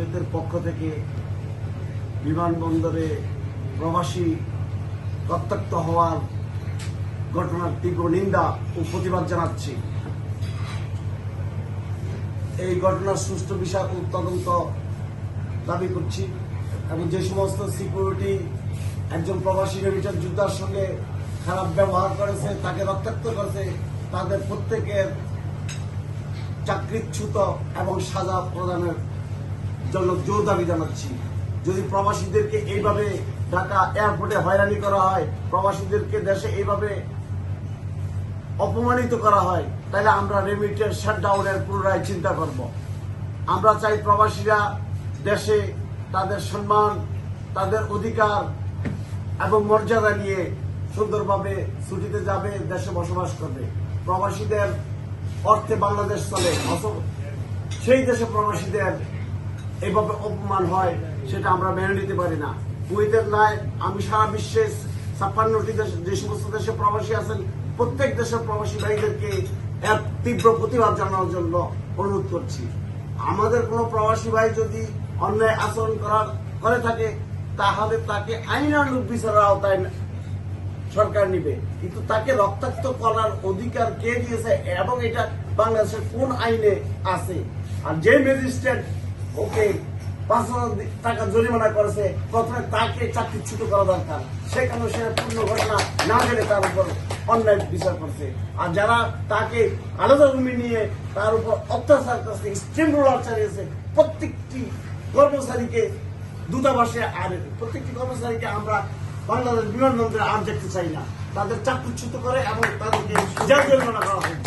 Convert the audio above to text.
কুয়েতের পক্ষ থেকে বিমানবন্দরে প্রবাসী রক্তাক্ত হওয়ার ঘটনার তীব্র নিন্দা ও প্রতিবাদ জানাচ্ছি। এই ঘটনার সুষ্ঠু বিচার ও তদন্ত দাবি করছি এবং যে সমস্ত সিকিউরিটি একজন প্রবাসী রেমিটেন্স যোদ্ধার সঙ্গে খারাপ ব্যবহার করেছে, তাকে রক্তাক্ত করেছে, তাদের প্রত্যেকের চাকরিচ্যুত এবং সাজা প্রদানের জন্য জোর দাবি জানাচ্ছি। যদি প্রবাসীদেরকে এইভাবে ঢাকা এয়ারপোর্টে হয়রানি করা হয়, প্রবাসীদেরকে দেশে এইভাবে অপমানিত করা হয়, তাহলে আমরা রেমিটেন্স শাটডাউনের পুনরায় চিন্তা করব। আমরা চাই প্রবাসীরা দেশে তাদের সম্মান, তাদের অধিকার এবং মর্যাদা নিয়ে সুন্দরভাবে ছুটিতে যাবে, দেশে বসবাস করবে। প্রবাসীদের অর্থে বাংলাদেশ চলে, সেই দেশে প্রবাসীদের এইভাবে অপমান হয়, সেটা আমরা মেনে নিতে পারি না। কুয়েতের নয়, আমি সারা বিশ্বে 56টি দেশ, যে সমস্ত দেশে প্রবাসী আছেন, প্রত্যেক দেশের প্রবাসী ভাইদেরকে এর তীব্র প্রতিবাদ জানানোর জন্য অনুরোধ করছি। আমাদের কোনো প্রবাসী ভাই যদি অন্যায় আচরণ করে থাকে, তাহলে তাকে আইনানুগ বিচারের আওতায় সরকার নিবে, কিন্তু তাকে রক্তাক্ত করার অধিকার কে দিয়েছে এবং এটা বাংলাদেশের কোন আইনে আছে? আর যে ম্যাজিস্ট্রেট ওকে 5,000 টাকা জরিমানা করেছে, প্রথমে তাকে চাকরিচ্যুত করা দরকার। সেখানে সে পূর্ণ ঘটনা না জেনে তার উপর অন্যায় বিচার করছে। আর যারা তাকে আলাদা রুমে নিয়ে তার উপর অত্যাচার করছে, স্ট্রিম রোলার চালিয়েছে, প্রত্যেকটি কর্মচারীকে দূতাবাসে আর প্রত্যেকটি কর্মচারীকে আমরা বাংলাদেশ বিমানবন্দরে আর দেখতে চাই না। তাদের চাকরিচ্যুত করে এবং তাদেরকে জেল জরিমানা করা হয়।